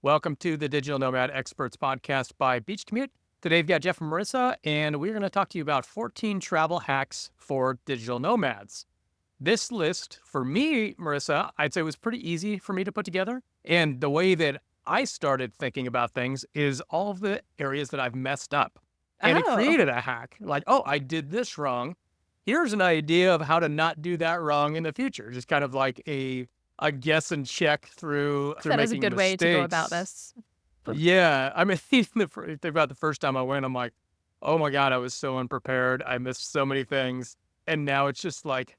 Welcome to the Digital Nomad Experts podcast by Beach Commute. Today we've got Jeff and Marissa, and we're going to talk to you about 14 travel hacks for digital nomads. This list, for me, Marissa, I'd say was pretty easy for me to put together. And the way that I started thinking about things is all of the areas that I've messed up. And it Oh, created a hack. Like, oh, I did this wrong. Here's an idea of how to not do that wrong in the future. Just kind of like a guess and check through that is a making good way to go about mistakes. this. Yeah, I mean, even think about the first time I went, I'm like, oh my God, I was so unprepared. I missed so many things. And now it's just like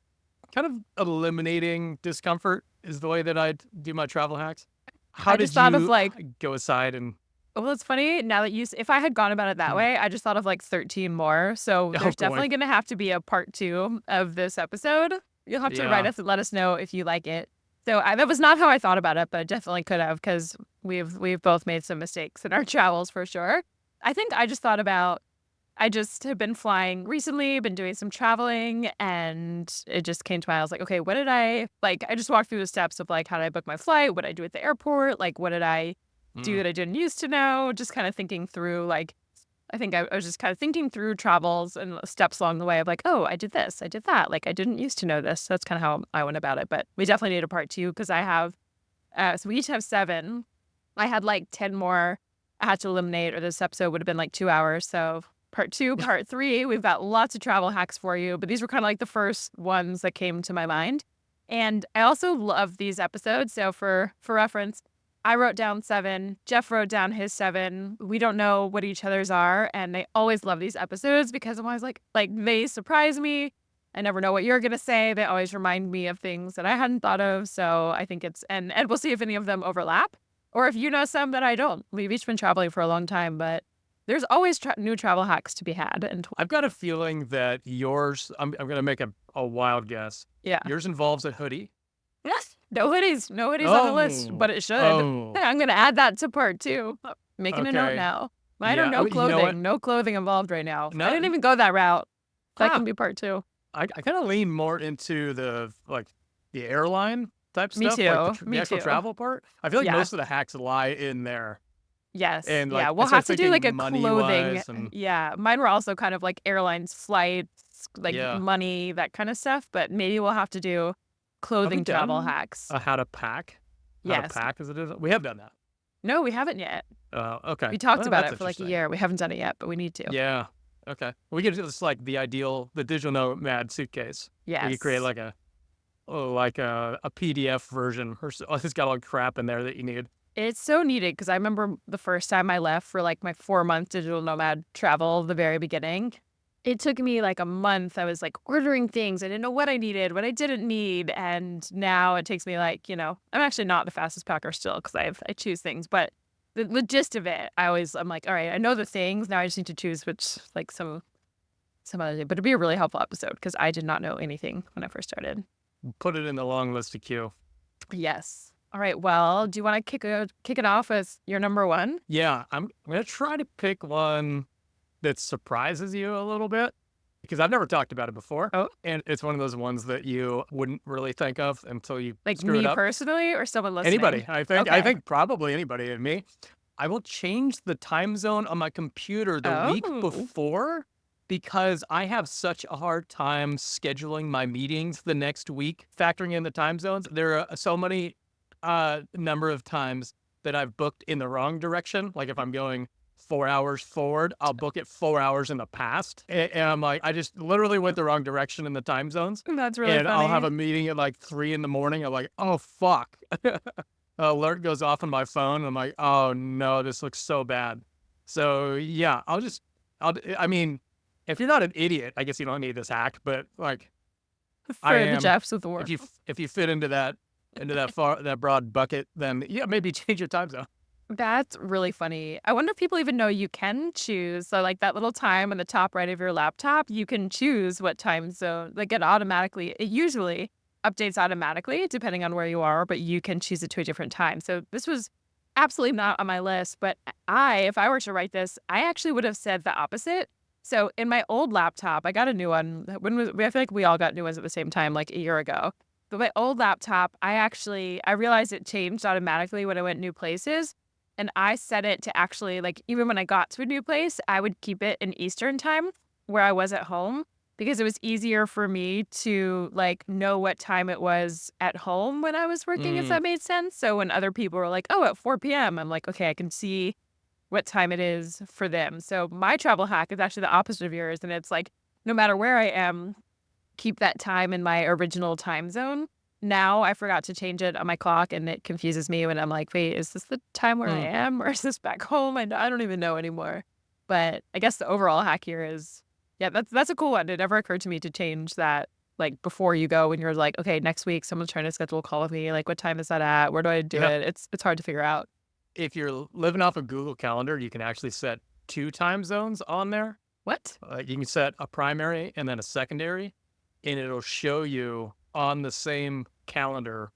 kind of eliminating discomfort is the way that I do my travel hacks. How I just did thought of you like, go aside and, well, it's funny now that if I had gone about it that mm, way, I just thought of like 13 more. So oh there's boy, definitely going to have to be a part two of this episode. You'll have to write yeah, us and let us know if you like it. That was not how I thought about it, but definitely could have because we've both made some mistakes in our travels for sure. I think I just thought about I just have been flying recently, been doing some traveling, and it just came to mind. I was like, okay, what did I like? I just walked through the steps of like, how did I book my flight? What did I do at the airport? Like, what did I do mm, that I didn't used to know? Just kind of thinking through, like, I think I was just kind of thinking through travels and steps along the way of like, oh, I did this, I did that. Like, I didn't used to know this. So that's kind of how I went about it. But we definitely need a part two because I have, so we each have 7. I had like 10 more I had to eliminate, or this episode would have been like 2 hours. So part two, part three, we've got lots of travel hacks for you, but these were kind of like the first ones that came to my mind. And I also love these episodes. So for reference, I wrote down 7. Jeff wrote down his 7. We don't know what each other's are, and I always love these episodes because I'm always like they surprise me. I never know what you're gonna say. They always remind me of things that I hadn't thought of. So I think it's and we'll see if any of them overlap. Or if you know some that I don't. We've each been traveling for a long time, but there's always new travel hacks to be had. And I've got a feeling that yours, I'm going to make a wild guess. yeah. Yours involves a hoodie. Yes. No hoodies. No hoodies on the list, Oh, but it should. oh, I'm going to add that to part 2. Making a note okay. now. Mine are Yeah, I no mean, you know what? clothing. No clothing involved right now. I No, didn't even go that route. That huh. can be part 2. I kind of lean more into the airline type Me stuff, like too. the Me actual too. travel part. I feel like Yeah. most of the hacks lie in there. Yes. And Yeah. like I We'll have started to do like thinking a money clothing. wise and Yeah. Mine were also kind of like airlines, flights, like yeah. money, that kind of stuff. But maybe we'll have to do Have we clothing travel done hacks. a how to pack? How to Yes. pack as it is? We have done that. No, we haven't yet. Okay. We talked Well, about that's it for like a interesting. year. We haven't done it yet, but we need to. Yeah. Okay. We could just like the digital nomad suitcase. We could create Yes. like a PDF version or so. It's got all the crap in there that you need. It's so needed because I remember the first time I left for like my 4-month digital nomad travel, the very beginning. It took me like a month. I was like ordering things. I didn't know what I needed, what I didn't need. And now it takes me like, I'm actually not the fastest packer still because I choose things. But the gist of it, I'm like, all right, I know the things. Now I just need to choose which, like some other thing. But it'd be a really helpful episode because I did not know anything when I first started. Put it in the long list of queue. Yes. All right. Well, do you want to kick it off as your number 1? Yeah, I'm gonna try to pick one that surprises you a little bit because I've never talked about it before, Oh, and it's one of those ones that you wouldn't really think of until you like screw it me up. personally or someone Anybody, listening? I think. I Okay. think probably anybody and me. I will change the time zone on my computer the week Oh, before because I have such a hard time scheduling my meetings the next week, factoring in the time zones. There are so many number of times that I've booked in the wrong direction. Like if I'm going 4 hours forward, I'll book it 4 hours in the past. And I'm like, I just literally went the wrong direction in the time zones. that's really And I'll have funny. a meeting at like 3 in the morning. I'm like, oh, fuck. Alert goes off on my phone. And I'm like, oh, no, this looks so bad. So, yeah, I mean, if you're not an idiot, I guess you don't need this hack. But like, I For the am. Jeffs of the world. If you fit into that broad bucket, then yeah, maybe change your time zone. That's really funny. I wonder if people even know you can choose. So, like that little time on the top right of your laptop, you can choose what time zone. Like it usually updates automatically depending on where you are, but you can choose it to a different time. So, this was absolutely not on my list. But if I were to write this, I actually would have said the opposite. So, in my old laptop, I got a new one. I feel like we all got new ones at the same time, like a year ago. But my old laptop, I realized it changed automatically when I went new places. And I set it to actually, like, even when I got to a new place, I would keep it in Eastern time where I was at home because it was easier for me to, like, know what time it was at home when I was working, if Mm, that made sense. So when other people were like, "Oh, at 4 p.m." I'm like, "Okay, I can see what time it is for them." So my travel hack is actually the opposite of yours, and it's like, no matter where I am, keep that time in my original time zone. Now I forgot to change it on my clock, and it confuses me when I'm like, "Wait, is this the time where I mm. am, or is this back home?" I don't even know anymore. But I guess the overall hack here is, yeah, that's a cool one. It never occurred to me to change that, like, before you go when you're like, "Okay, next week someone's trying to schedule a call with me. Like, what time is that at? Where do I do Yeah. it?" It's hard to figure out. If you're living off a Google Calendar, you can actually set 2 time zones on there. What? You can set a primary and then a secondary, and it'll show you on the same calendar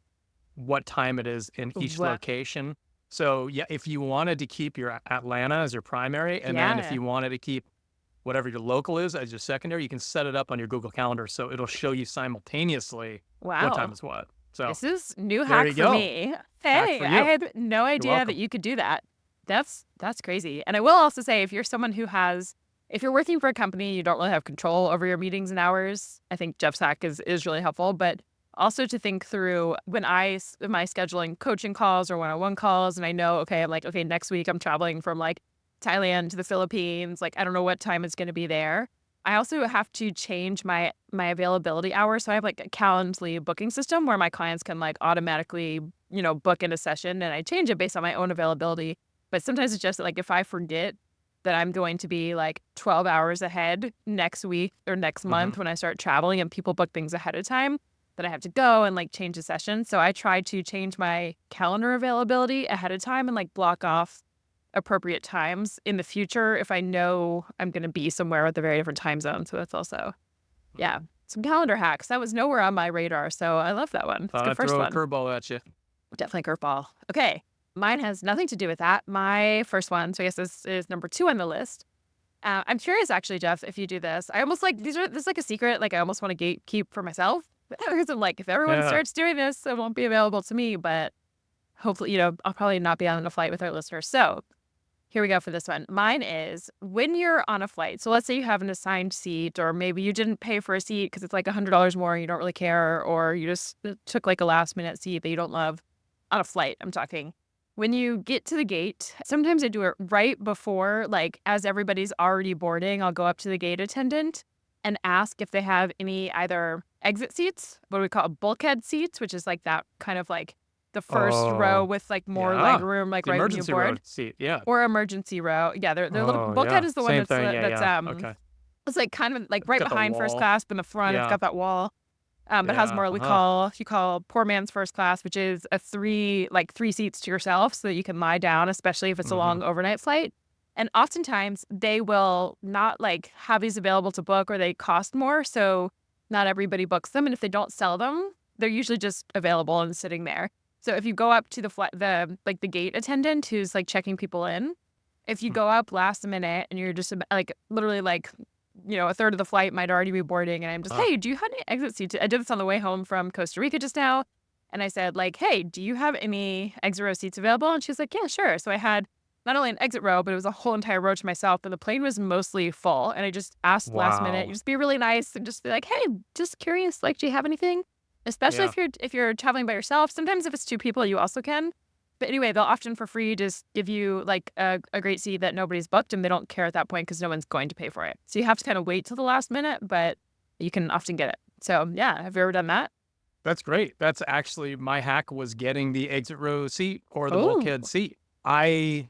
what time it is in each What? location. So, yeah, if you wanted to keep your Atlanta as your primary, and then if Yeah. you wanted to keep whatever your local is as your secondary, you can set it up on your Google Calendar, so it'll show you simultaneously what time Wow. is what. So, This is new there hack you for go. me. Hack Hey, for I you. had no You're idea that welcome. you could do that. That's crazy. And I will also say if you're someone who has if you're working for a company, you don't really have control over your meetings and hours, I think Jeff's hack is really helpful, but also to think through when am I scheduling coaching calls or one-on-one calls and I know, okay, I'm like, okay, next week I'm traveling from like Thailand to the Philippines, like I don't know what time it's going to be there. I also have to change my availability hours. So I have like a Calendly booking system where my clients can like automatically, book in a session and I change it based on my own availability. But sometimes it's just like if I forget that I'm going to be like 12 hours ahead next week or next Mhm. month when I start traveling and people book things ahead of time, that I have to go and like change the session. So I try to change my calendar availability ahead of time and like block off appropriate times in the future if I know I'm going to be somewhere with a very different time zone. So that's also, yeah, some calendar hacks. That was nowhere on my radar. So I love that one. It's a Thought good I'd first throw a one. curveball at you. Definitely curveball. Okay. Mine has nothing to do with that. My first one, so I guess this is number 2 on the list. I'm curious, actually, Jeff, if you do this. I almost like this is like a secret. Like I almost want to gatekeep for myself because I'm like, if everyone Yeah. starts doing this, it won't be available to me. But hopefully, I'll probably not be on a flight with our listeners. So here we go for this one. Mine is when you're on a flight. So let's say you have an assigned seat, or maybe you didn't pay for a seat because it's like $100 more and you don't really care, or you just took like a last minute seat that you don't love on a flight. I'm talking. When you get to the gate, sometimes I do it right before, like as everybody's already boarding, I'll go up to the gate attendant and ask if they have any either exit seats, what we call bulkhead seats, which is like that kind of like the first row Oh, with like more leg yeah. room, like The right when you emergency board. road seat, yeah. Or emergency row. Yeah, they're little Oh, bulkhead yeah. is the one Same that's, thing, yeah, yeah. Okay. it's, like, kind of, like, It's right got the behind first wall. class, but in the front, it's Yeah, got that wall, but has yeah, more uh-huh. we call poor man's first class, which is a 3 seats to yourself so that you can lie down, especially if it's a Mhm. long overnight flight, and oftentimes, they will not, like, have these available to book or they cost more, so not everybody books them, and if they don't sell them, they're usually just available and sitting there. So if you go up to the gate attendant who's, like, checking people in, if you Mm. go up last minute and you're just like literally like, a third of the flight might already be boarding and I'm just, Uh, "Hey, do you have any exit seats?" I did this on the way home from Costa Rica just now, and I said like, "Hey, do you have any exit row seats available?" And she's like, "Yeah, sure." So I had not only an exit row, but it was a whole entire row to myself, and the plane was mostly full, and I just asked last minute, you wow. just be really nice and just be like, "Hey, just curious, like, do you have anything?" Especially Yeah. if you're traveling by yourself. Sometimes if it's 2 people, you also can. But anyway, they'll often for free just give you like a great seat that nobody's booked and they don't care at that point because no one's going to pay for it. So you have to kind of wait till the last minute, but you can often get it. So yeah, have you ever done that? That's great. That's actually my hack was getting the exit row seat or the Oh, bulkhead seat. I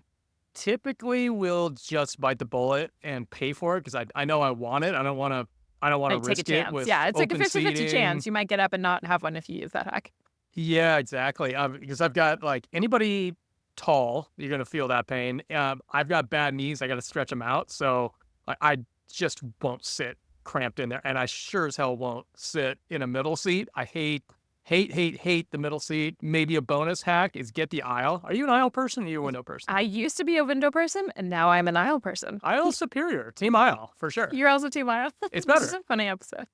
typically will just bite the bullet and pay for it because I know I want it. I don't wanna like take a risk it chance. with Yeah, it's like a open 50-50 seating. chance. You might get up and not have one if you use that hack. Yeah, exactly. Because I've got like anybody tall, you're gonna feel that pain. I've got bad knees. I got to stretch them out, so I just won't sit cramped in there, and I sure as hell won't sit in a middle seat. I hate the middle seat. Maybe a bonus hack is get the aisle. Are you an aisle person? Or are you a window person? I used to be a window person and now I'm an aisle person. Aisle superior, team aisle for sure. You're also team aisle. It's This is better. a funny episode.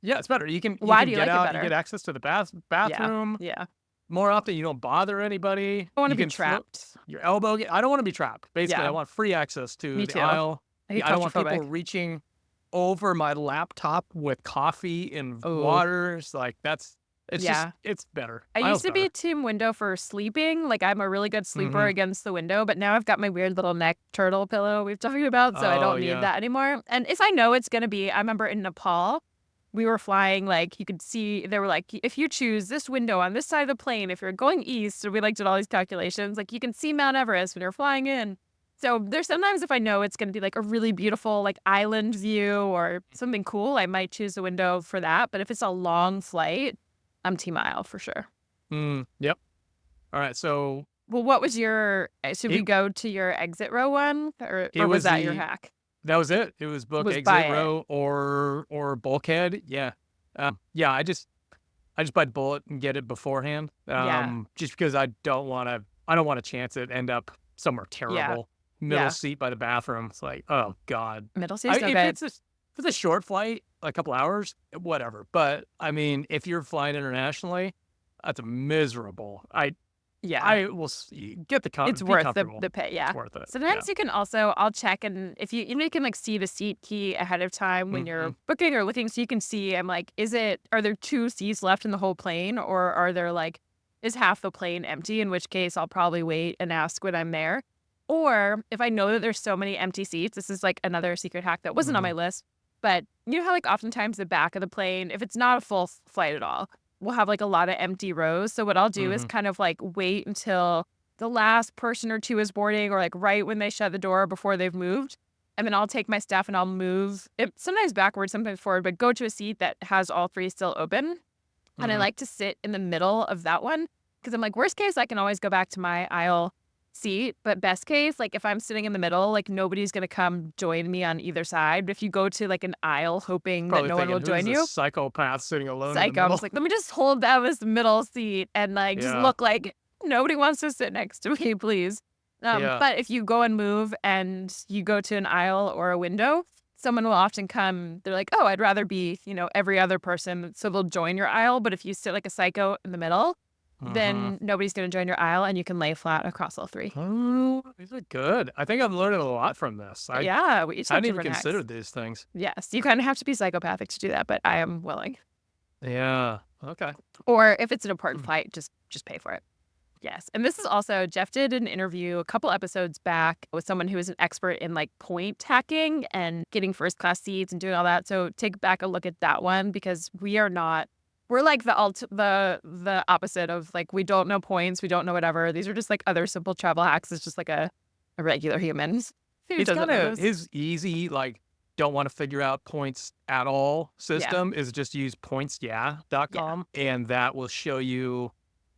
Yeah, it's better. You can Why do you get like it out. You better? get access to the Yeah. bathroom. Yeah. more often. You don't bother anybody. I want to You be can trapped. your elbow. I don't want to be trapped. Basically, I Yeah, want free access to me the too. aisle. I get Yeah, I don't want people claustrophobic. reaching over my laptop with coffee and Oh, waters. Like it's just, yeah. it's better. I used Aisle's to be better. team window for sleeping. Like I'm a really good sleeper Hmm. against the window, but now I've got my weird little neck turtle pillow we've talked about, so I Oh don't need yeah. that anymore. And if I know it's gonna be, I remember in Nepal, we were flying, like you could see they were like, if you choose this window on this side of the plane, if you're going east, so we like did all these calculations, like you can see Mount Everest when you're flying in. So there's sometimes if I know it's gonna be like a really beautiful like island view or something cool, I might choose the window for that. But if it's a long flight, I'm team aisle for sure. Yep. All right. So Well, what was your should we it go to your exit row one it or was was that your the hack? that was it. It was book Was buy exit it. row or bulkhead. Yeah. Yeah. I just bite the bullet and get it beforehand. Yeah. Just because I don't want to chance it end up somewhere Yeah. terrible. Middle Yeah. seat by the bathroom. It's like, oh God. Middle seat's no If good. it's a short flight, a couple hours, whatever. But I mean, if you're flying internationally, that's miserable. Yeah. I will get It's be worth comfortable. the pay, It's yeah. worth it. Yeah. Sometimes you can also I'll check and if you can like see the seat key ahead of time when Hmm. you're booking or looking so you can see I'm like, are there 2 seats left in the whole plane or are there like is half the plane empty? In which case I'll probably wait and ask when I'm there. Or if I know that there's so many empty seats, this is like another secret hack that wasn't on Hmm. my list, but you know how like oftentimes the back of the plane, if it's not a full flight at all, we'll have like a lot of empty rows. So what I'll do is Hmm. kind of like wait until the last person or two is boarding or like right when they shut the door before they've moved. And then I'll take my stuff and I'll move it sometimes backwards, sometimes forward, but go to a seat that has all three still open. And I Hmm. like to sit in the middle of that one because I'm like, worst case, I can always go back to my aisle seat. But best case, like if I'm sitting in the middle, like nobody's going to come join me on either side. But if you go to like an aisle hoping that Probably no one thinking, will who's join this you, psychopath sitting alone in the psycho, I'm middle? just like, let me just hold down this middle seat and like just Yeah. look like nobody wants to sit next to me, please. Yeah. But if you go and move and you go to an aisle or a window, someone will often come. They're like, oh, I'd rather be, every other person. So they'll join your aisle. But if you sit like a psycho in the middle, Hmm. then nobody's going to join your aisle and you can lay flat across all three. Oh, these are good. I think I'm learning a lot from this. I Yeah, we each have hadn't even different hacks. considered these things. Yes, you kind of have to be psychopathic to do that, but I am willing. Yeah. Okay. Or if it's an important Mm. flight, just pay for it. Yes. And this is also, Jeff did an interview a couple episodes back with someone who is an expert in like point hacking and getting first class seats and doing all that. So take back a look at that one because we're like the opposite of like, we don't know points. We don't know whatever. These are just like other simple travel hacks. It's just like a regular human who It's doesn't kind know of those. his easy, like, don't want to figure out points at all Yeah. system is just use Yeah. pointsyeah.com and that will show you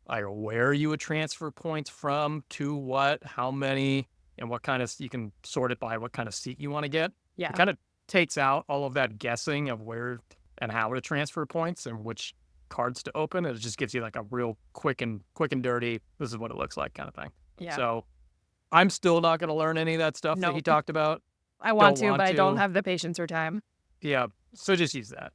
like where you would transfer points from to what, how many, and what kind of, you can sort it by what kind of seat you want to get. It Yeah. kind of takes out all of that guessing of where and how to transfer points and which cards to open. It just gives you like a real quick and dirty, this is what it looks like kind of thing. Yeah. So I'm still not going to learn any of that stuff that he Nope. talked about. I want Don't to, want but I don't to. have the patience or time. Yeah. So just use that.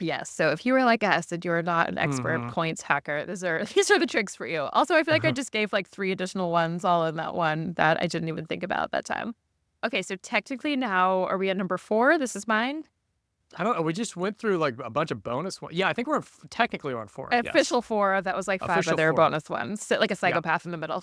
Yes. So if you were like us and you're not an expert Hmm. points hacker, these are the tricks for you. Also, I feel like I just gave like 3 additional ones all in that one that I didn't even think about at that time. Okay, so technically now are we at number 4? This is mine. I don't know. We just went through like a bunch of bonus ones. Yeah, I think technically we're on 4. Yes. Official 4, that was like 5 Official other 4. bonus ones. Sit like a Yeah. psychopath in the middle.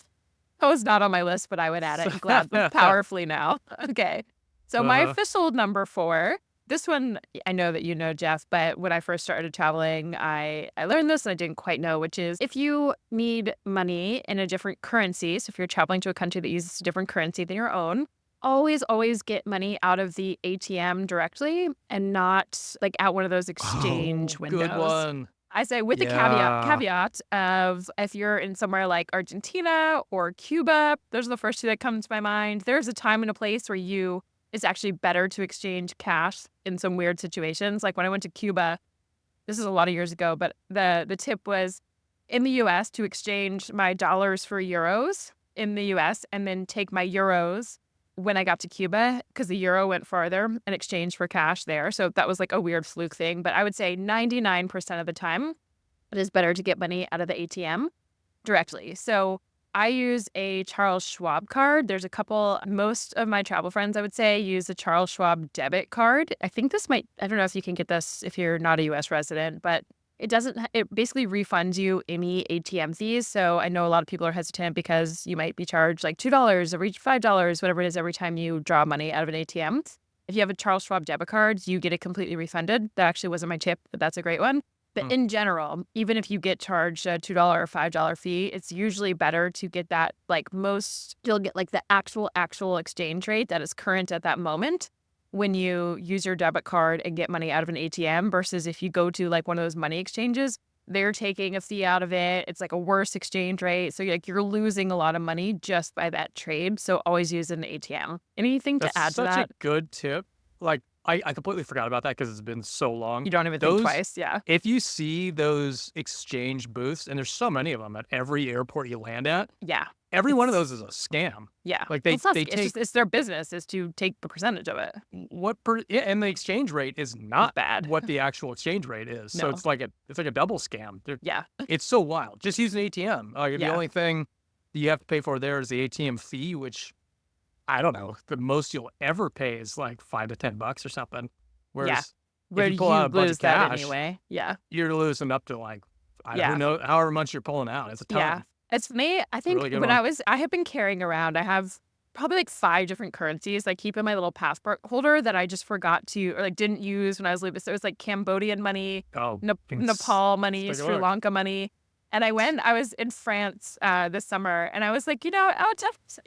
That was not on my list, but I would add it gladly, uh-huh. powerfully now. Okay. So my official number 4, this one, I know that you know, Jeff, but when I first started traveling, I learned this and I didn't quite know, which is if you need money in a different currency, so if you're traveling to a country that uses a different currency than your own, always get money out of the ATM directly and not like out one of those exchange Oh, windows. good one. I say with the Yeah. caveat of if you're in somewhere like Argentina or Cuba, those are the first 2 that come to my mind. There's a time and a place where it's actually better to exchange cash in some weird situations. Like when I went to Cuba, this is a lot of years ago, but the tip was in the US to exchange my dollars for euros in the US and then take my euros when I got to Cuba because the euro went farther in exchange for cash there. So that was like a weird fluke thing. But I would say 99% of the time, it is better to get money out of the ATM. directly. So I use a Charles Schwab card. There's a couple, most of my travel friends, I would say, use a Charles Schwab debit card. I think this might, I don't know if you can get this if you're not a US resident, but it doesn't, it basically refunds you any ATM fees. So I know a lot of people are hesitant because you might be charged like $2 every $5, whatever it is, every time you draw money out of an ATM. If you have a Charles Schwab debit card, you get it completely refunded. That actually wasn't my tip, but that's a great one. But in general, even if you get charged a $2 or $5 fee, it's usually better to get that, like most, you'll get like the actual exchange rate that is current at that moment when you use your debit card and get money out of an ATM versus if you go to like one of those money exchanges, they're taking a fee out of it. It's like a worse exchange rate. So you're losing a lot of money just by that trade. So always use an ATM. Anything to add to That's that? such a good tip. Like, I completely forgot about that because it's been so long. You don't even think twice. Yeah. If you see those exchange booths, and there's so many of them at every airport you land at, Yeah. every one of those is a scam. Yeah. Like Well, they it's take just, it's their business is to take the percentage of it. and the exchange rate is not Bad. what the actual exchange rate is. So No. it's like a double scam. Yeah. It's so wild. Just use an ATM. Like the Yeah. only thing you have to pay for there is the ATM fee, which I don't know. The most you'll ever pay is like $5 to $10 or something. Whereas Where if do you pull out you a bunch lose of that cash, anyway? Yeah. you're losing up to like Yeah. who knows however much you're pulling out. It's a ton. Yeah. It's me. I think really good when one. I have been carrying around, I have probably like 5 different currencies I keep in my little passport holder that I just forgot to, or like didn't use when I was leaving. So it was like Cambodian money, Oh, Nepal money, take a Sri look. Lanka money. And I was in France this summer and I was like,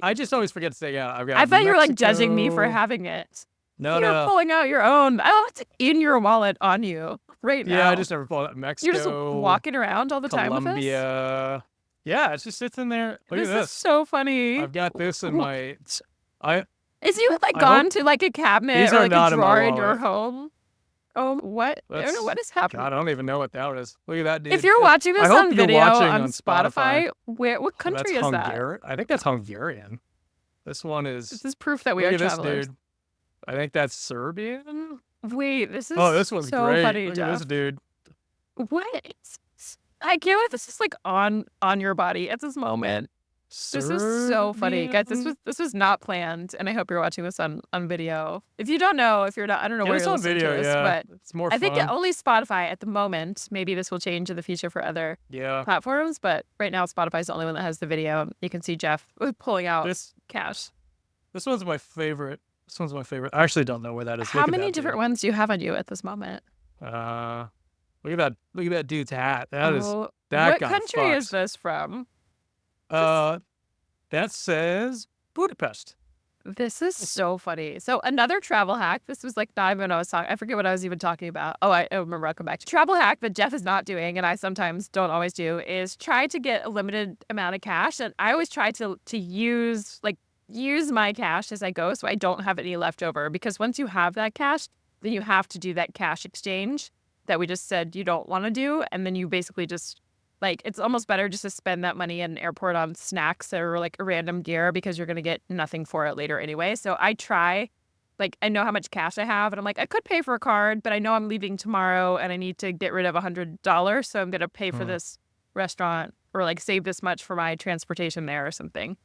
I just always forget to say, yeah, I've got I thought you were like judging me for Mexico. having it. No, You're no. pulling out your own. I don't have to in your wallet on you right now. Yeah, I just never pull out Mexico. You're just walking around all the time with this? Colombia. Yeah, it just sits in there. Look This at is this. so funny. I've got this in my. I Is you like I gone hope- to like a cabinet These or are like not a in my drawer in your wallet. home? Oh, what? I don't know That's- what is happening. God, I don't even know what that is. Look at that, dude. If you're watching I this hope on you're video watching on on Spotify, what country That's is that? Hungarian. I think that's Hungarian. This one is. This is proof that we Look are at this, travelers. dude. I think that's Serbian. Wait, this is Oh, this one's so great. funny, Look Jeff. at this, dude. What? I can't believe this is like on your body at this moment. This is so funny, guys. This was not planned, and I hope you're watching this on video. If you don't know, if you're not, I don't know Yeah, where it's you're on listening video, to this, yeah. but It's more I think fun. only Spotify at the moment. Maybe this will change in the future for other Yeah. platforms, but right now Spotify's the only one that has the video. You can see Jeff pulling out This cash. this one's my favorite. This one's my favorite. I actually don't know where that is. How Look at many that, different ones do you have on you at this moment? dude. Look at that. Look at that dude's hat. That is. Oh, That what got country is fucked. this from? That says Budapest. This is so funny. So another travel hack. This was like not even what I was talking. I forget what I was even talking about. Oh, I remember. I'll come back to travel hack that Jeff is not doing, and I sometimes don't always do. Is try to get a limited amount of cash, and I always try to use my cash as I go, so I don't have any left over. Because once you have that cash, then you have to do that cash exchange that we just said you don't want to do, and then you basically just. Like, it's almost better just to spend that money in an airport on snacks or like a random gear because you're going to get nothing for it later anyway. So I try, like, I know how much cash I have and I'm like, I could pay for a card, but I know I'm leaving tomorrow and I need to get rid of $100. So I'm going to pay for this restaurant or like save this much for my transportation there or something.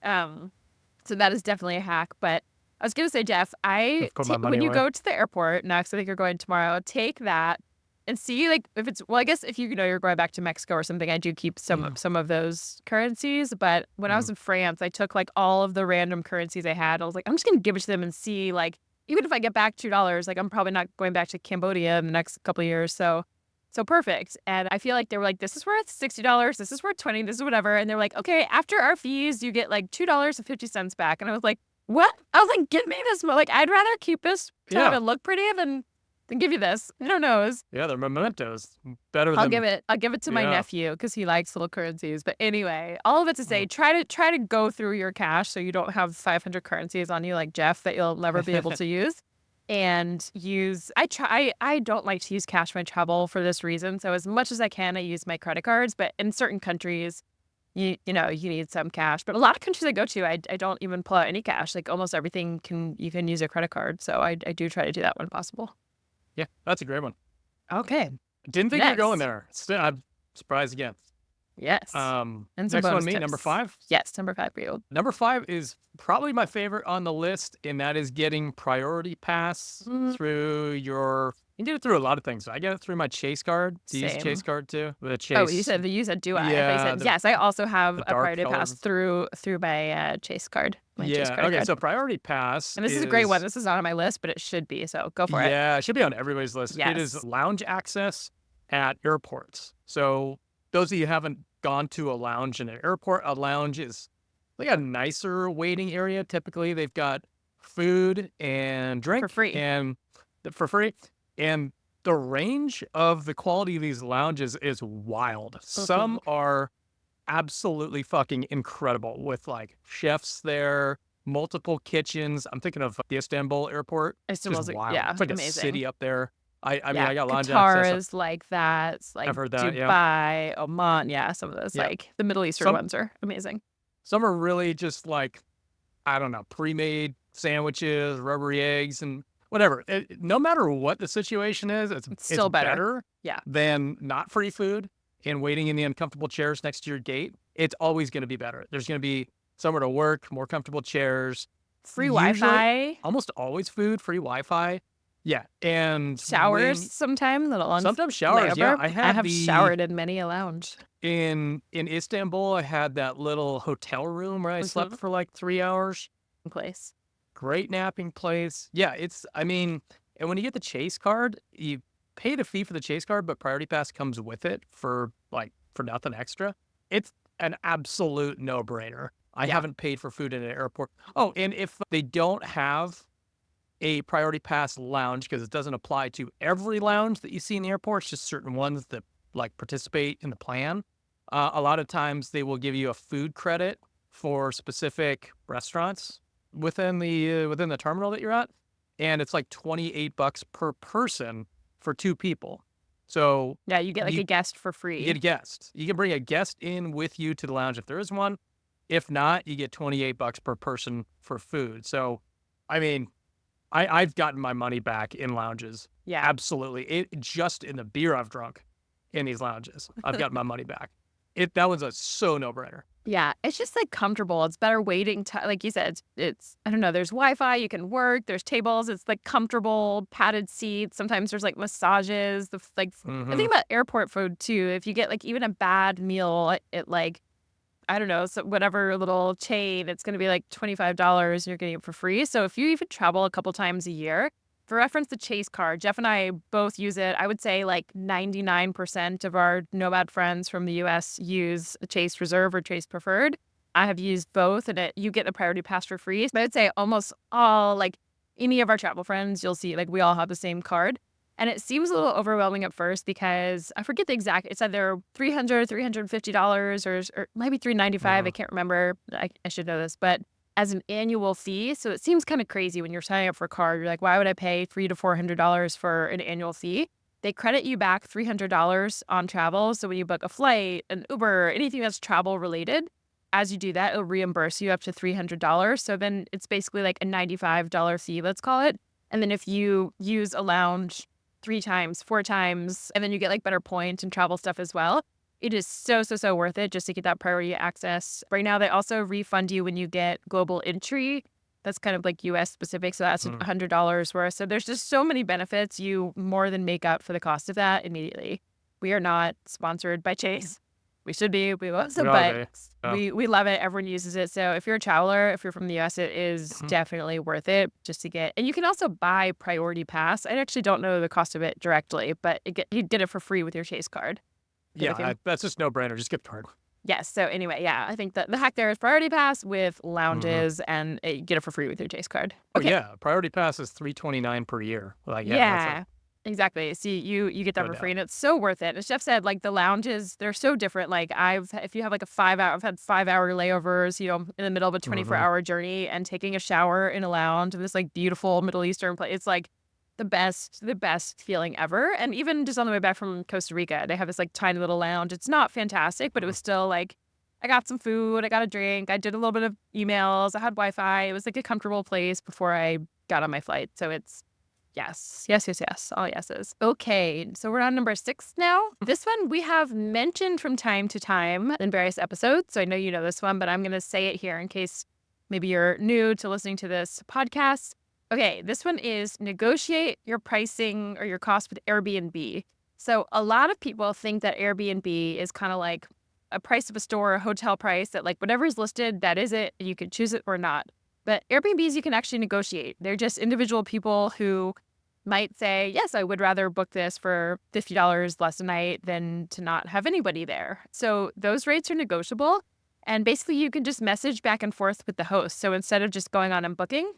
So that is definitely a hack. But I was going to say, Jeff, Put my money when you away. go to the airport next, I think you're going tomorrow, take that. And see, like, if it's, well, I guess if you know you're going back to Mexico or something, I do keep some of those currencies. But when I was in France, I took, like, all of the random currencies I had. I was like, I'm just going to give it to them and see, like, even if I get back $2, like, I'm probably not going back to Cambodia in the next couple of years. So perfect. And I feel like they were like, this is worth $60. This is worth $20. This is whatever. And they're like, okay, after our fees, you get, like, $2.50 back. And I was like, what? I was like, give me this. Like, I'd rather keep this to have it look pretty than give you this. I don't know. Yeah, they're mementos. Better than. I'll give it to my nephew because he likes little currencies. But anyway, all of it to say, try to go through your cash so you don't have 500 currencies on you like Jeff that you'll never be able to use. And use. I don't like to use cash when I travel for this reason. So as much as I can, I use my credit cards. But in certain countries, you need some cash. But a lot of countries I go to, I don't even pull out any cash. Like almost everything you can use a credit card. So I do try to do that when possible. Yeah, that's a great one. Okay. Didn't think you were going Next. there. Still, I'm surprised again. Yes. And some Next one, bonus me, number tips. 5. Yes, number 5 for you. Number 5 is probably my favorite on the list, and that is getting priority pass Mm, through your. You can do it through a lot of things. I get it through my Chase card. Do you use a Chase same. card too? With a Oh, Chase, you said do I? I thought you yeah, said yes. I also have the a dark priority color. pass through my Chase card, my Chase Yeah. credit Okay. card. So priority pass And this is a great one. is, This is not on my list, but it should be. So go for it. yeah, it should be on everybody's list. It is Yes. lounge access at airports. So those of you who haven't gone to a lounge in an airport, a lounge is like a nicer waiting area. Typically, they've got food and For drink free. and for free. And the range of the quality of these lounges is wild. Some are absolutely fucking incredible with like chefs there, multiple kitchens. I'm thinking of the Istanbul airport. It's the Just most, wild. yeah, It's like a amazing. city up there. I mean, Yeah, I got lounge access. Qatar is like that. It's like I've heard that. Yeah. Dubai, Oman. Yeah, some of those Yeah. like the Middle Eastern Some ones are amazing. some are really just like, I don't know, pre-made sandwiches, rubbery eggs, and whatever. No matter what the situation is, It's it's still better. better Yeah. than not free food and waiting in the uncomfortable chairs next to your gate. It's always going to be better. There's going to be somewhere to work, more comfortable chairs, Free usually Wi-Fi, almost always food, free Wi-Fi. Yeah, and showers sometimes, little on sometimes showers. Yeah, layover. I I had have showered in many a lounge. in Istanbul. I had that little hotel room where I slept for like 3 hours. Place. Great napping place. Yeah, I mean, and when you get the Chase card, you pay the fee for the Chase card, but Priority Pass comes with it for nothing extra. It's an absolute no-brainer. I Yeah. haven't paid for food in an airport. Oh, and if they don't have a Priority Pass lounge, because it doesn't apply to every lounge that you see in the airports, just certain ones that like participate in the plan. A lot of times they will give you a food credit for specific restaurants within the terminal that you're at, and it's like $28 per person for 2 people. So Yeah, you get like you a guest for you free. get a guest. You can bring a guest in with you to the lounge if there is one. If not, you get $28 per person for food. So, I mean, I've gotten my money back in lounges. Yeah. Absolutely. Just in the beer I've drunk in these lounges, I've gotten my money back. That was so no-brainer. Yeah, it's just like comfortable. It's better waiting time. Like you said, it's I don't know. There's Wi-Fi. You can work. There's tables. It's like comfortable padded seats. Sometimes there's like massages. The I think about airport food too. If you get like even a bad meal at like I don't know, so whatever little chain, it's going to be like $25 and you're getting it for free. So if you even travel a couple times a year, for reference, the Chase card, Jeff and I both use it. I would say like 99% of our Nomad friends from the US use a Chase Reserve or Chase Preferred. I have used both and you get a priority pass for free. But I'd say almost all, like any of our travel friends, you'll see like we all have the same card. And it seems a little overwhelming at first because I forget the exact, it's either $300, $350 or maybe $395. I can't remember. I should know this, but as an annual fee. So it seems kind of crazy when you're signing up for a card. You're like, why would I pay $300 to $400 for an annual fee? They credit you back $300 on travel. So when you book a flight, an Uber, anything that's travel related, as you do that, it'll reimburse you up to $300. So then it's basically like a $95 fee, let's call it. And then if you use a lounge 3 times, 4 times, and then you get like better points and travel stuff as well. It is so worth it just to get that priority access. Right now, they also refund you when you get global entry. That's kind of like US specific. So that's $100 worth. So there's just so many benefits. You more than make up for the cost of that immediately. We are not sponsored by Chase. We should be. We also, but we love it. Everyone uses it. So if you're a traveler, if you're from the US, it is definitely worth it just to get. And you can also buy Priority Pass. I actually don't know the cost of it directly, but you get it for free with your Chase card. Yeah, that's just no-brainer. Just get the card. Yes. So anyway, yeah, I think that the hack there is Priority Pass with lounges, and you get it for free with your Chase card. Okay. Oh, yeah, Priority Pass is $329 per year. Like, yeah. Exactly. See, you get that for free, and it's so worth it. As Jeff said, like the lounges, they're so different. Like if you have like I've had 5-hour layovers, in the middle of a 24-hour journey, and taking a shower in a lounge in this like beautiful Middle Eastern place. It's like the best feeling ever. And even just on the way back from Costa Rica, they have this like tiny little lounge. It's not fantastic, but it was still like I got some food, I got a drink, I did a little bit of emails, I had Wi-Fi. It was like a comfortable place before I got on my flight. So it's Yes. Yes, yes, yes. All yeses. Okay. So we're on number 6 now. This one we have mentioned from time to time in various episodes. So I know you know this one, but I'm going to say it here in case maybe you're new to listening to this podcast. Okay. This one is negotiate your pricing or your cost with Airbnb. So a lot of people think that Airbnb is kind of like a price of a store, a hotel price, that like whatever is listed, that is it. You can choose it or not. But Airbnbs, you can actually negotiate. They're just individual people who might say, yes, I would rather book this for $50 less a night than to not have anybody there. So those rates are negotiable. And basically, you can just message back and forth with the host. So instead of just going on and booking,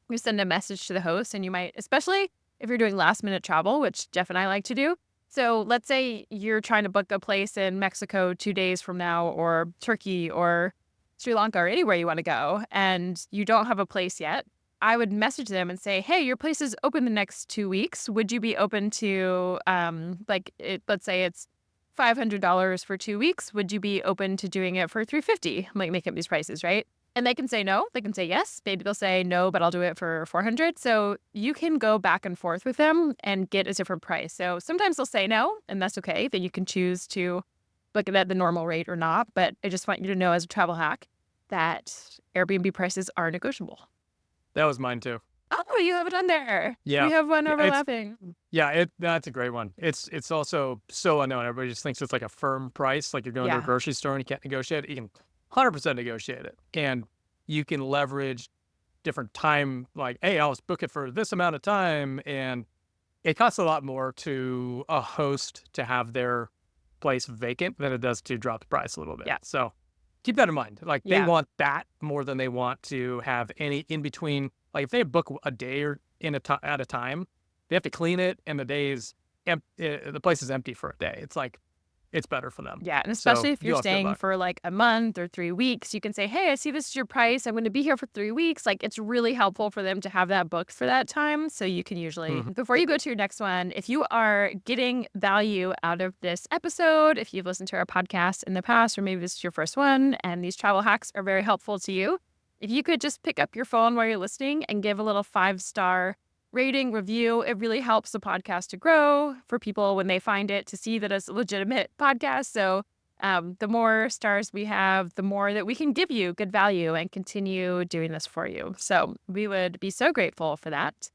you send a message to the host, and you might, especially if you're doing last minute travel, which Jeff and I like to do. So let's say you're trying to book a place in Mexico 2 days from now, or Turkey, or Sri Lanka, or anywhere you want to go, and you don't have a place yet. I would message them and say, hey, your place is open the next 2 weeks. Would you be open to, let's say it's $500 for 2 weeks. Would you be open to doing it for $350? Like, make up these prices, right? And they can say no. They can say yes. Maybe they'll say no, but I'll do it for $400. So you can go back and forth with them and get a different price. So sometimes they'll say no, and that's okay. Then you can choose to book it at the normal rate or not. But I just want you to know, as a travel hack, that Airbnb prices are negotiable. That was mine too. Oh, you have it on there. Yeah. We have one Yeah, overlapping. that's a great one. It's also so unknown. Everybody just thinks it's like a firm price, like you're going to a Yeah. grocery store and you can't negotiate it. You can 100% negotiate it. And you can leverage different time, like, hey, I'll book it for this amount of time. And it costs a lot more to a host to have their place vacant than it does to drop the price a little bit. Yeah. So keep that in mind. Like, they Yeah. want that more than they want to have any in between. Like, if they book a day or at a time, they have to clean it, and the place is empty for a day. It's like, it's better for them. Yeah, and So especially if you you're lost good staying luck. for like a month or 3 weeks, you can say, hey, I see this is your price. I'm going to be here for 3 weeks. Like, it's really helpful for them to have that booked for that time. So you can usually, Mhm. before you go to your next one, if you are getting value out of this episode, if you've listened to our podcast in the past, or maybe this is your first one, and these travel hacks are very helpful to you, if you could just pick up your phone while you're listening and give a little 5-star rating, review, it really helps the podcast to grow for people when they find it, to see that it's a legitimate podcast. So the more stars we have, the more that we can give you good value and continue doing this for you. So we would be so grateful for that.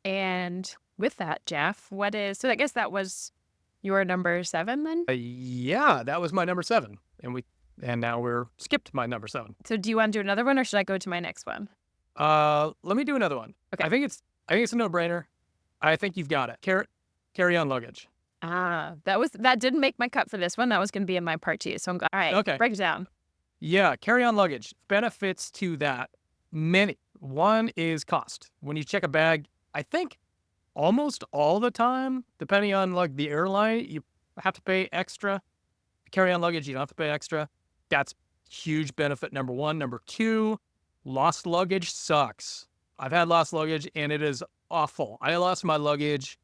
And with that, Jeff, so I guess that was your number 7 then? Yeah, that was my number 7. And now we're skipped my number 7. So do you want to do another one, or should I go to my next one? Let me do another one. Okay. I think it's a no-brainer. I think you've got it. Carry-on luggage. That didn't make my cut for this one. That was going to be in my part 2. So I'm glad. All right. Okay. Break it down. Yeah, carry-on luggage. Benefits to that, many. One is cost. When you check a bag, I think almost all the time, depending on like the airline, you have to pay extra. Carry-on luggage, you don't have to pay extra. That's huge benefit, number 1. Number 2, lost luggage sucks. I've had lost luggage, and it is awful. I lost my luggage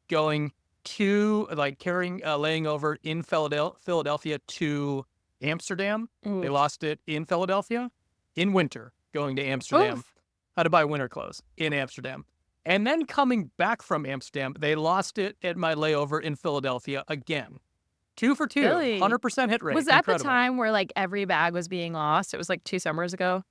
going to, laying over in Philadelphia to Amsterdam. They Oof. lost it in Philadelphia in winter, going to Amsterdam. Oof. Had to buy winter clothes in Amsterdam. And then coming back from Amsterdam, they lost it at my layover in Philadelphia again. 2 for 2, Really? 100% hit rate. Was that Incredible. the time where like every bag was being lost? It was like 2 summers ago.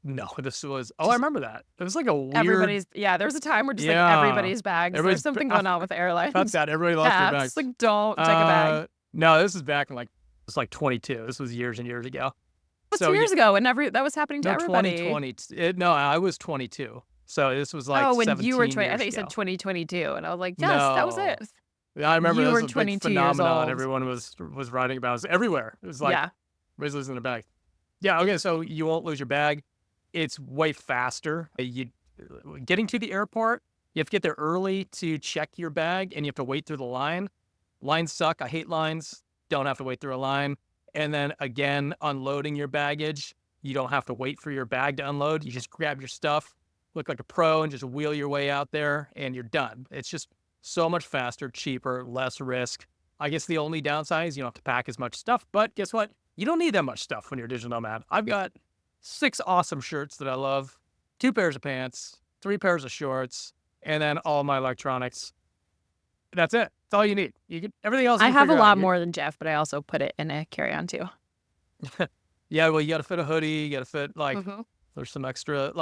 No, this was, I remember that. It was like a weird, There was a time where just like Yeah. everybody's bags. Everybody's- There's something going on with the airlines. that's that. Everybody lost their Yeah, bags. it's like, don't take a bag. No, this is back in it's like 22. This was years and years ago. What's so, 2 years ago? And that was happening to No, everybody. 2020. No, I was 22. So this was like Oh, when 17 you were years 20, I thought you said ago. 2022, and I was like, yes, that was No. it. I remember You this were was a big 22 years phenomenon. old. Everyone was writing about it. It was everywhere. It was like, Yeah. everybody's losing their bag. Yeah, okay, so you won't lose your bag. It's way faster. Getting to the airport, you have to get there early to check your bag, and you have to wait through the line. Lines suck. I hate lines. Don't have to wait through a line. And then again, unloading your baggage, you don't have to wait for your bag to unload. You just grab your stuff, look like a pro, and just wheel your way out there, and you're done. It's just so much faster, cheaper, less risk. I guess the only downside is you don't have to pack as much stuff, but guess what? You don't need that much stuff when you're a digital nomad. I've got 6 awesome shirts that I love, 2 pairs of pants, 3 pairs of shorts, and then all my electronics. That's it. That's all you need. Everything else you I can have a figure out. lot more than Jeff, but I also put it in a carry-on too. Yeah, well, you got to fit a hoodie. You got to fit there's some extra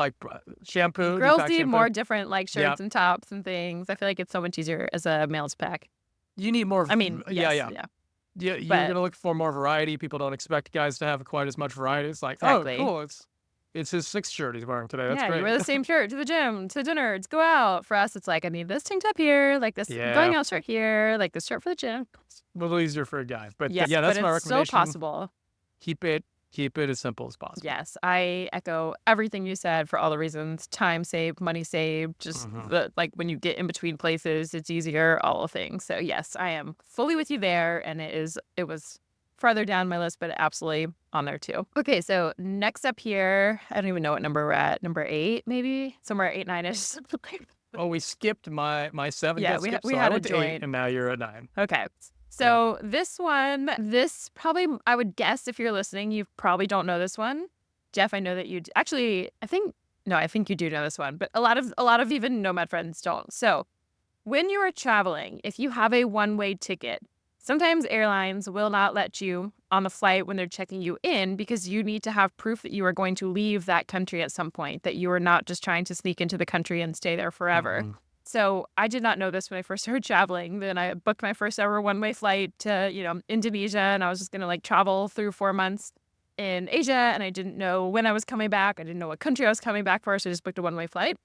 shampoo. Do you Girls pack need shampoo? more different like Yeah. shirts and tops and things. I feel like it's so much easier as a male to pack. You need more. I mean, Yeah, yes, yeah. yeah, You're but gonna look for more variety. People don't expect guys to have quite as much variety. It's like, oh, exactly. cool. It's his sixth shirt he's wearing today. That's Yeah, you great. wear the same shirt to the gym, to dinner, to go out. For us, it's like I need this tank top here, like this Yeah, going out shirt here, like this shirt for the gym. a little easier for a guy. But Yes, yeah, but that's my it's so recommendation. possible. Keep it as simple as possible. Yes, I echo everything you said for all the reasons. Time saved, money saved, just like when you get in between places, it's easier, all the things. So yes, I am fully with you there. And it was farther down my list, but absolutely on there too. Okay, so next up here, I don't even know what number we're at. Number 8, maybe? Somewhere 8, 9-ish. Oh, we skipped my 7. Yeah, got we skipped, we so I had a went to 8, joint. and now you're at 9. Okay. So this probably, I would guess if you're listening, you probably don't know this one. Jeff, I know that you actually, I think you do know this one, but a lot of even Nomad friends don't. So when you are traveling, if you have a one-way ticket, sometimes airlines will not let you on the flight when they're checking you in because you need to have proof that you are going to leave that country at some point, that you are not just trying to sneak into the country and stay there forever. So I did not know this when I first started traveling. Then I booked my first ever one-way flight to, Indonesia, and I was just going to travel through 4 months in Asia, and I didn't know when I was coming back. I didn't know what country I was coming back for, so I just booked a one-way flight.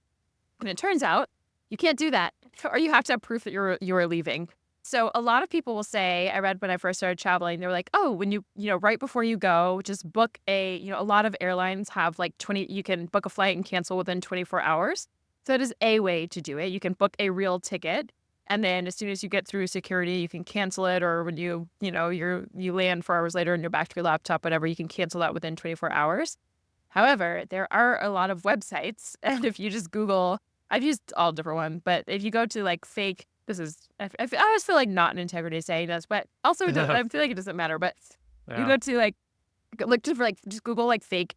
And it turns out you can't do that, or you have to have proof that you are leaving. So a lot of people will say, I read when I first started traveling, they were like, oh, when right before you go, just book a lot of airlines have 20, you can book a flight and cancel within 24 hours. So that is a way to do it. You can book a real ticket, and then as soon as you get through security, you can cancel it. Or when you land 4 hours later and you're back to your laptop, whatever, you can cancel that within 24 hours. However, there are a lot of websites, and if you just Google, I've used all different ones, but if you go to fake, I always feel like not an integrity saying this, but also I feel like it doesn't matter. But you go to look for just Google fake.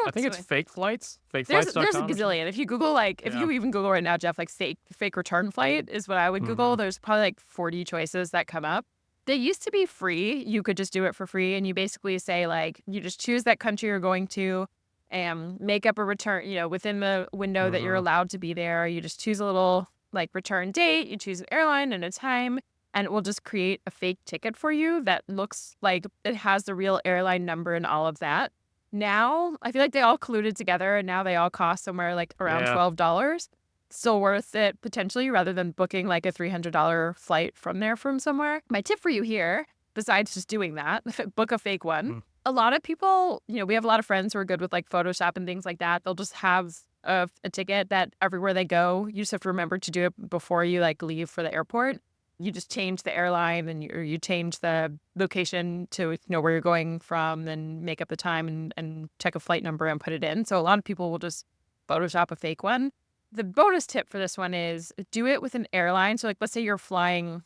I think it's fake flights. There's a Fakeflights.com. gazillion. If you Google if you even Google right now, Jeff, fake return flight is what I would Google. There's probably 40 choices that come up. They used to be free. You could just do it for free, and you basically say you just choose that country you're going to, and make up a return. Within the window that you're allowed to be there, you just choose a little return date. You choose an airline and a time, and it will just create a fake ticket for you that looks like it has the real airline number and all of that. Now, I feel like they all colluded together, and now they all cost somewhere around $12. Still worth it potentially, rather than booking a $300 flight from somewhere. My tip for you here, besides just doing that, book a fake one. A lot of people, we have a lot of friends who are good with Photoshop and things like that. They'll just have a ticket that everywhere they go, you just have to remember to do it before you leave for the airport. You just change the airline, and you change the location to where you're going from, then make up the time and check a flight number and put it in. So a lot of people will just Photoshop a fake one. The bonus tip for this one is do it with an airline. So let's say you're flying,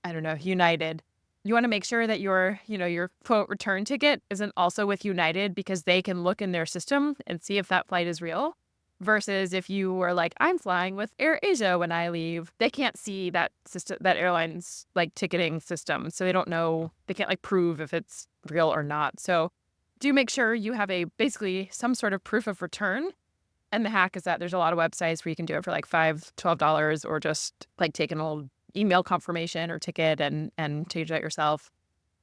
I don't know, United. You want to make sure that your quote return ticket isn't also with United, because they can look in their system and see if that flight is real. Versus if you were I'm flying with AirAsia when I leave, they can't see that system, that airline's ticketing system. So they don't know, they can't prove if it's real or not. So do make sure you have basically some sort of proof of return. And the hack is that there's a lot of websites where you can do it for $5, $12, or just take an old email confirmation or ticket and change that yourself.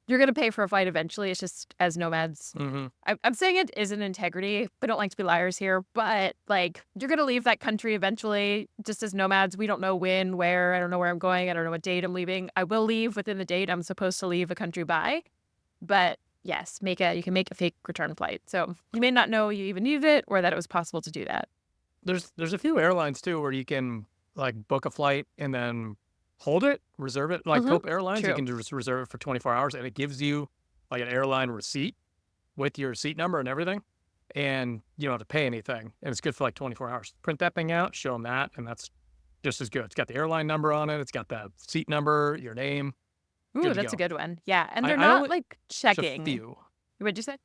You're going to pay for a flight eventually. It's just as Nomads. I'm saying it is an integrity. I don't like to be liars here, but you're going to leave that country eventually. Just as Nomads, we don't know when, where. I don't know where I'm going. I don't know what date I'm leaving. I will leave within the date I'm supposed to leave a country by. But yes, you can make a fake return flight. So you may not know you even needed it, or that it was possible to do that. There's a few airlines too where you can book a flight and then hold it, reserve it. Cope Airlines, True. you can just reserve it for 24 hours, and it gives you an airline receipt with your seat number and everything, and you don't have to pay anything, and it's good for 24 hours. Print that thing out, show them that, and that's just as good. It's got the airline number on it, it's got the seat number, your name. Ooh, that's a good one. Yeah, and they're not checking. A few. What'd you say?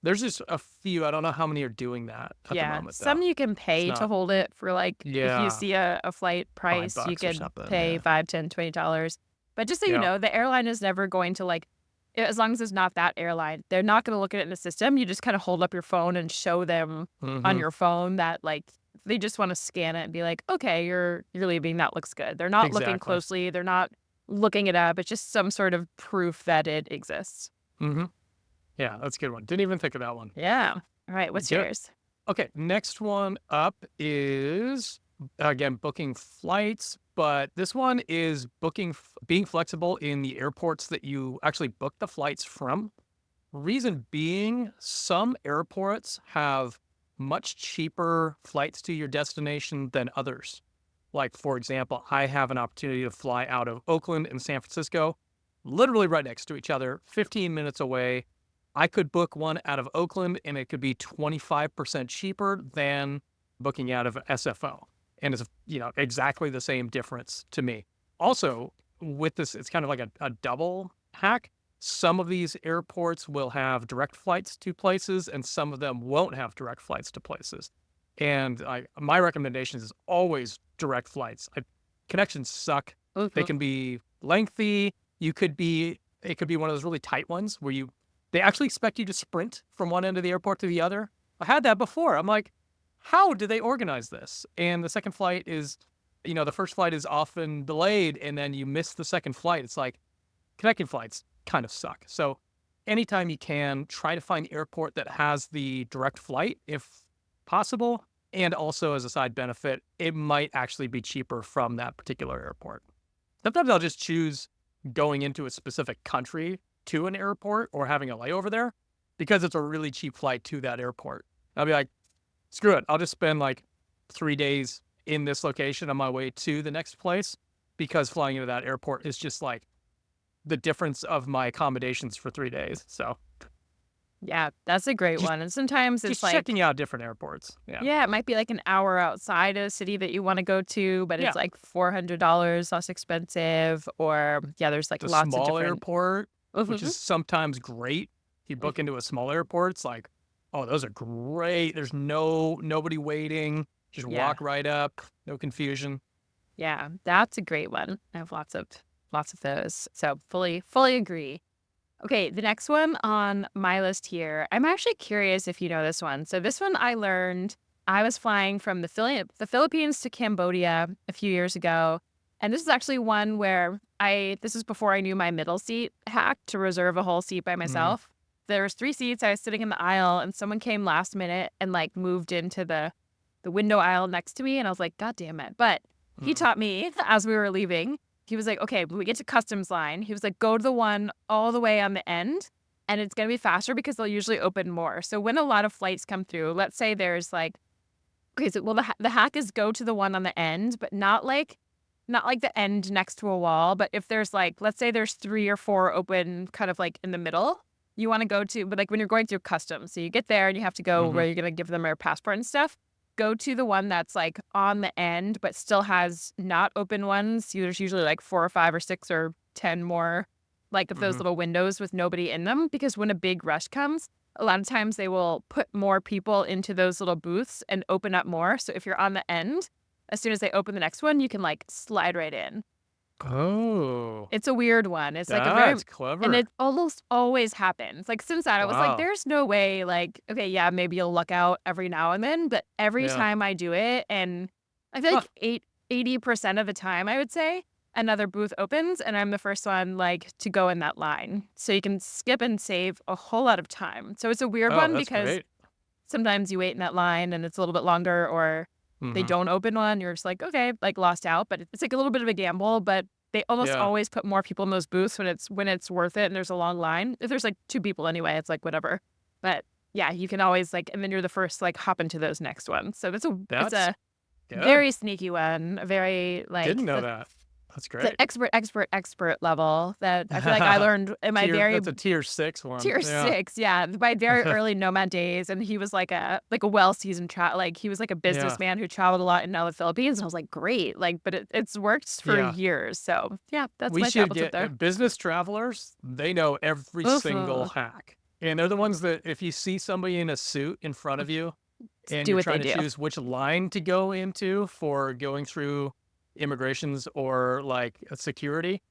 There's just a few. I don't know how many are doing that at the Yeah. moment, Some though. you can It's pay to not hold it for like if you yeah, see a flight five price, you bucks or could something, pay yeah. 5, 10, $20. But just so you Yeah. know, the airline is never going to like as long as it's not that airline, they're not going to look at it in the system. You just kind of hold up your phone and show them on Mhm. your phone that like they just want to scan it and be like, okay, you're leaving. That looks good. They're not looking Exactly. closely. They're not looking it up. It's just some sort of proof that it exists. Mhm. Yeah, that's a good one. Didn't even think of that one. Yeah. All right. What's Good. yours? Okay, next one up is again booking flights, but this one is being flexible in the airports that you actually book the flights from. Reason being, some airports have much cheaper flights to your destination than others. Like, for example, I have an opportunity to fly out of Oakland and San Francisco, literally right next to each other, 15 minutes away. I could book one out of Oakland and it could be 25% cheaper than booking out of SFO. And it's, exactly the same difference to me. Also, with this, it's kind of like a double hack. Some of these airports will have direct flights to places, and some of them won't have direct flights to places. And my recommendation is always direct flights. Connections suck. They Mhm. can be lengthy. It could be one of those really tight ones where they actually expect you to sprint from one end of the airport to the other. I had that before. I'm like, how do they organize this? And the second flight is, the first flight is often delayed, and then you miss the second flight. It's like connecting flights kind of suck. So anytime you can, try to find the airport that has the direct flight if possible. And also, as a side benefit, it might actually be cheaper from that particular airport. Sometimes I'll just choose going into a specific country to an airport or having a layover there because it's a really cheap flight to that airport. I'll be like, screw it. I'll just spend like 3 days in this location on my way to the next place because flying into that airport is just like the difference of my accommodations for 3 days. So Yeah, that's a great just one. And sometimes it's just like checking out different airports. Yeah. yeah, it might be like an hour outside a city that you wanna go to, but it's Yeah. like $400 less expensive or yeah, there's like The lots of small different airport, which Mhm, is sometimes great. If you book mhm. into a small airport, it's like, oh, those are great. There's nobody waiting. Just Yeah, walk right up. No confusion. yeah, that's a great one. I have lots of those. So fully agree. Okay, the next one on my list here, I'm actually curious if you know this one. So this one I learned I was flying from the Philippines to Cambodia a few years ago. And this is actually one where this is before I knew my middle seat hack to reserve a whole seat by Mhm. myself. There was 3 seats. I was sitting in the aisle and someone came last minute and like moved into the window aisle next to me. And I was like, God damn it. But he Mm. taught me as we were leaving he was like, "Okay, when we get to customs line," he was like, "Go to the one all the way on the end, and it's gonna be faster because they'll usually open more." So when a lot of flights come through, let's say there's like okay, so well, the hack is go to the one on the end, but not like the end next to a wall, but if there's like let's say there's 3 or 4 open kind of like in the middle, you wanna go to but like when you're going through customs, so you get there and you have to go Mhm. where you're gonna give them your passport and stuff, go to the one that's like on the end, but still has not open ones. There's usually like 4 or 5 or 6 or 10 more like of those Mhm. little windows with nobody in them because when a big rush comes, a lot of times they will put more people into those little booths and open up more. So if you're on the end, as soon as they open the next one, you can like slide right in. Oh, It's a weird one. It's like a very that's and clever. it almost always happens. Like since that, I was like, Wow. there's no way, like, okay, yeah, maybe you'll luck out every now and then, but every Yeah. time I do it, and I feel Huh. like 80% of the time, I would say, another booth opens and I'm the first one like to go in that line. So you can skip and save a whole lot of time. So it's a weird Oh, one that's because great. sometimes you wait in that line and it's a little bit longer or they Mhm. don't open one, you're just like, "Okay," like, lost out, but it's, like, a little bit of a gamble, but they almost Yeah. always put more people in those booths when it's worth it and there's a long line. If there's, like, 2 people anyway, it's like, whatever. But, yeah, you can always, like and then you're the first to, like, hop into those next ones. So it's That's a good. very sneaky one, a very, Didn't like, know that. That's the great. expert level that I feel like I learned in my very That's a tier 6 one. Tier Yeah. 6, yeah, my very early Nomad days, and he was like a well-seasoned like, he was like a Yeah. businessman who traveled a lot in the Philippines, and I was like, "Great," like, but it's worked for Yeah. years, so, yeah, that's We my should travel tip get there. business travelers, they know every single Mhm. hack. And they're the ones that if you see somebody in a suit in front of you and Do you're what they trying to do. choose which line to go into for going through immigrations or like a security,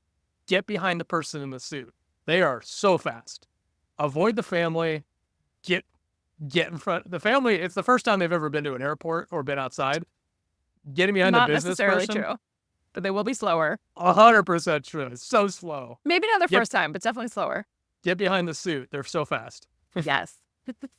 get behind the person in the suit. They are so fast. Avoid the family. Get get in front. The family. It's the first time they've ever been to an airport or been outside. Getting behind the Not business necessarily person, true, but they will be slower. 100% true. It's so slow. Maybe not their Get first time, but definitely slower. get behind the suit. They're so fast. Yes.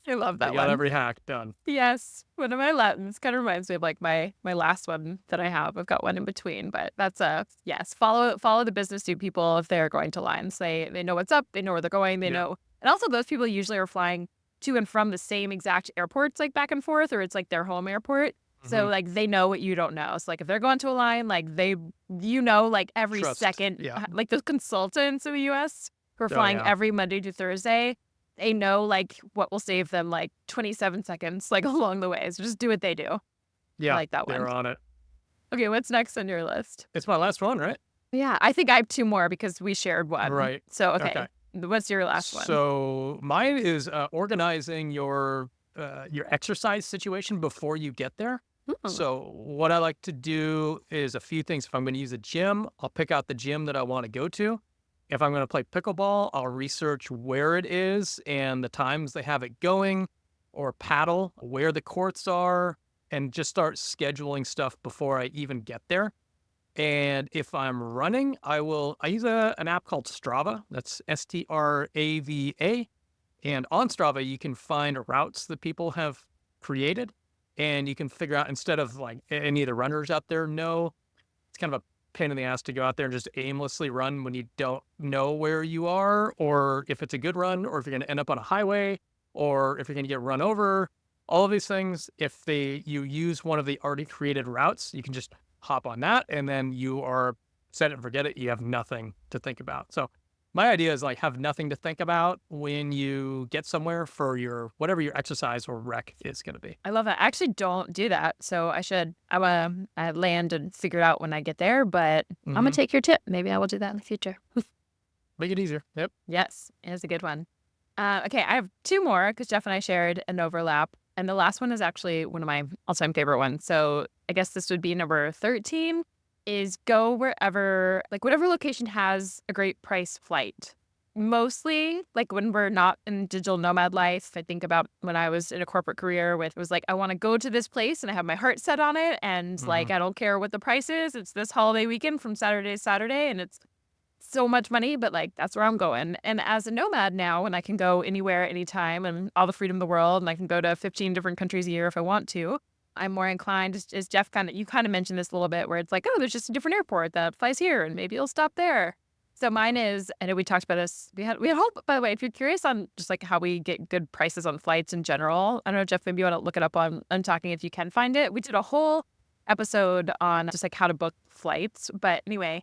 I love They that got one. every hack done. Yes. One of my Latins kind of reminds me of like my last one that I have. I've got one in between, but that's a yes. Follow the business suit people if they're going to lines. They know what's up, they know where they're going, they Yeah. know. And also those people usually are flying to and from the same exact airports, like back and forth, or it's like their home airport. So Mhm. like they know what you don't know. So like if they're going to a line, like they like every Trust. second, Yeah. like those consultants in the US who are Oh, flying yeah. every Monday to Thursday, they know like what will save them like 27 seconds like along the way. So just do what they do. I Yeah. like that one. They're on it. Okay, what's next on your list? It's my last one, right? Yeah, I think I have two more because we shared one. Right. So okay, Okay. what's your last one? So mine is organizing your exercise situation before you get there. Hmm. So what I like to do is a few things. If I'm going to use a gym, I'll pick out the gym that I want to go to. If I'm going to play pickleball, I'll research where it is and the times they have it going, or paddle, where the courts are, and just start scheduling stuff before I even get there. And if I'm running, I use an app called Strava. That's Strava. And on Strava, you can find routes that people have created, and you can figure out instead of like any of the runners out there know, it's kind of a pain in the ass to go out there and just aimlessly run when you don't know where you are, or if it's a good run, or if you're going to end up on a highway, or if you're going to get run over. All of these things, if you use one of the already created routes, you can just hop on that, and then you are set it and forget it. You have nothing to think about. So my idea is like have nothing to think about when you get somewhere for your whatever your exercise or rec is going to be. I love that. I actually don't do that, so I should. I land and figure it out when I get there. But I'm gonna Mhm. take your tip. Maybe I will do that in the future. Make it easier. Yep. Yes, it is a good one. Okay, I have two more because Jeff and I shared an overlap. And the last one is actually one of my all-time favorite ones. So I guess this would be number 13 is go wherever, like whatever location has a great price flight. Mostly like when we're not in digital nomad life, I think about when I was in a corporate career with, it was like, I want to go to this place and I have my heart set on it. And like, Mhm. I don't care what the price is. It's this holiday weekend from Saturday to Saturday. And it's so much money, but like that's where I'm going. And as a nomad now, and I can go anywhere, anytime, and all the freedom in the world, and I can go to 15 different countries a year if I want to. I'm more inclined, as Jeff you kind of mentioned this a little bit, where it's like, oh, there's just a different airport that flies here, and maybe you'll stop there. So mine is, I know we talked about this. We had hope, by the way, if you're curious on just like how we get good prices on flights in general. I don't know, Jeff, maybe you want to look it up on Untalking if you can find it. We did a whole episode on just like how to book flights. But anyway,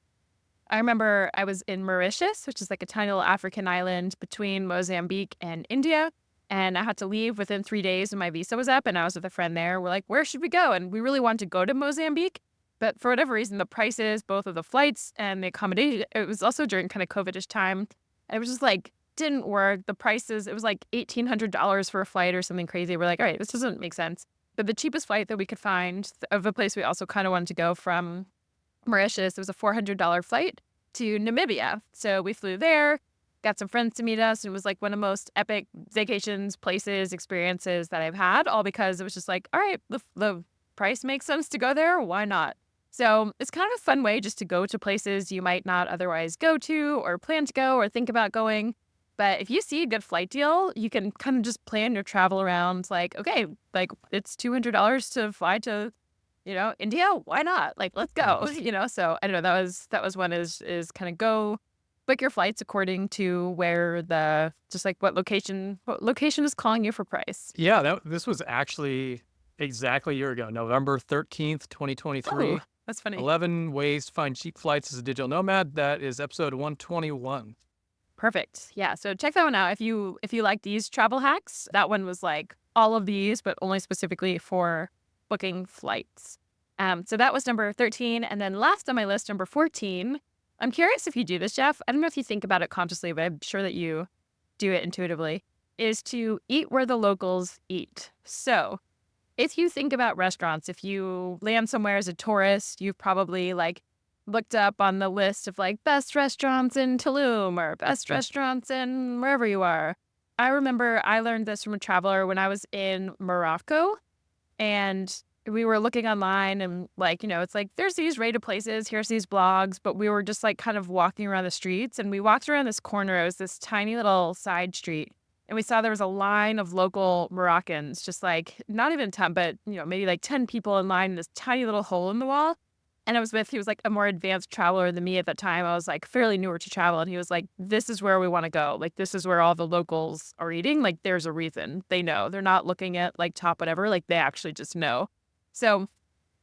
I remember I was in Mauritius, which is like a tiny little African island between Mozambique and India. And I had to leave within 3 days when my visa was up. And I was with a friend there. We're like, where should we go? And we really wanted to go to Mozambique. But for whatever reason, the prices, both of the flights and the accommodation, it was also during kind of COVID-ish time. And it was just like, didn't work. The prices, it was like $1,800 for a flight or something crazy. We're like, all right, this doesn't make sense. But the cheapest flight that we could find of a place we also kind of wanted to go from Mauritius, it was a $400 flight to Namibia. So we flew there, got some friends to meet us. And it was like one of the most epic vacations, places, experiences that I've had, all because it was just like, all right, the price makes sense to go there. Why not? So it's kind of a fun way just to go to places you might not otherwise go to or plan to go or think about going. But if you see a good flight deal, you can kind of just plan your travel around like, okay, like it's $200 to fly to India, why not? Like, let's go, So I don't know. That was one is kind of go book your flights according to where just like what location is calling you for price. Yeah, this was actually exactly a year ago, November 13th, 2023. Oh, that's funny. 11 ways to find cheap flights as a digital nomad. That is episode 121. Perfect. Yeah. So check that one out. If you like these travel hacks, that one was like all of these, but only specifically for booking flights. So that was number 13. And then last on my list, number 14. I'm curious if you do this, Jeff. I don't know if you think about it consciously, but I'm sure that you do it intuitively. is to eat where the locals eat. So if you think about restaurants, if you land somewhere as a tourist, you've probably like looked up on the list of like best restaurants in Tulum or best restaurants in wherever you are. I remember I learned this from a traveler when I was in Morocco, and we were looking online and like, it's like there's these rated places, here's these blogs, but we were just like kind of walking around the streets, and we walked around this corner. It was this tiny little side street, and we saw there was a line of local Moroccans, just like not even 10, but maybe like 10 people in line in this tiny little hole in the wall. And he was like a more advanced traveler than me at that time. I was like fairly newer to travel. And he was like, this is where we want to go. Like, this is where all the locals are eating. Like, there's a reason. They know. They're not looking at like top whatever. Like, they actually just know. So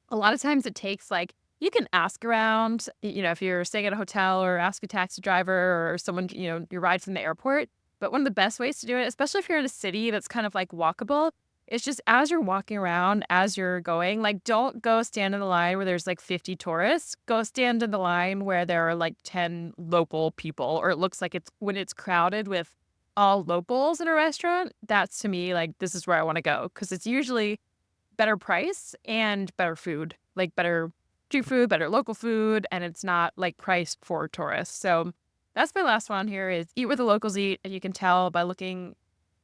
a lot of times it takes like, you can ask around, if you're staying at a hotel, or ask a taxi driver or someone, your ride from the airport. But one of the best ways to do it, especially if you're in a city that's kind of like walkable, it's just as you're walking around, as you're going, like, don't go stand in the line where there's like 50 tourists. Go stand in the line where there are like 10 local people, or it looks like it's when it's crowded with all locals in a restaurant. That's to me like, this is where I want to go, because it's usually better price and better food, like better street food, better local food, and it's not like priced for tourists. So that's my last one here is eat where the locals eat, and you can tell by looking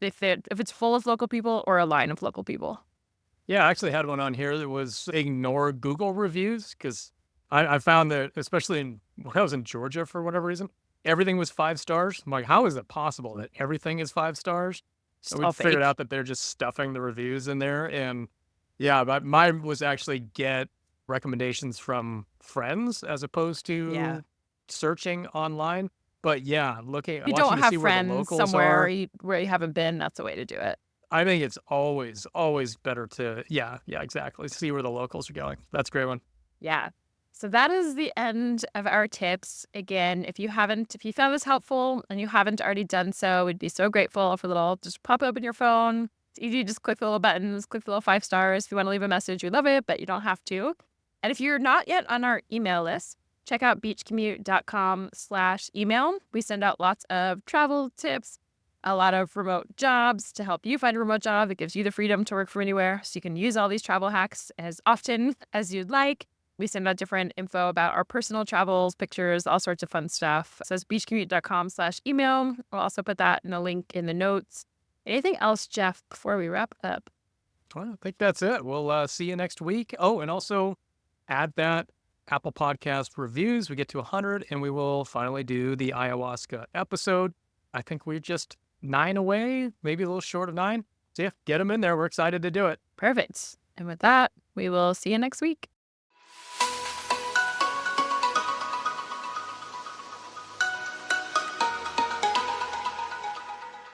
if it's full of local people or a line of local people. Yeah, I actually had one on here that was ignore Google reviews, because I found that, especially when I was in Georgia for whatever reason, everything was 5 stars. I'm like, how is it possible that everything is 5 stars? It's And we all figured fake. out that they're just stuffing the reviews in there. And yeah, but mine was actually get recommendations from friends as opposed Yeah. to searching online. But yeah, If you watching don't to have see where the friends locals somewhere are. where you haven't been, that's the way to do it. I think it's always better to, yeah, exactly. See where the locals are going. That's a great one. Yeah. So that is the end of our tips. Again, if you found this helpful and you haven't already done so, we'd be so grateful for a little, just pop open your phone. It's easy. Just click the little buttons, click the little 5 stars. If you want to leave a message, we love it, but you don't have to. And if you're not yet on our email list, check out beachcommute.com/email. We send out lots of travel tips, a lot of remote jobs to help you find a remote job that gives you the freedom to work from anywhere. So you can use all these travel hacks as often as you'd like. We send out different info about our personal travels, pictures, all sorts of fun stuff. It says beachcommute.com/email. We'll also put that in a link in the notes. Anything else, Jeff, before we wrap up? Well, I think that's it. We'll see you next week. Oh, and also add that Apple Podcast reviews. We get to 100, and we will finally do the ayahuasca episode. I think we're just 9 away, maybe a little short of 9. So yeah, get them in there. We're excited to do it. Perfect. And with that, we will see you next week.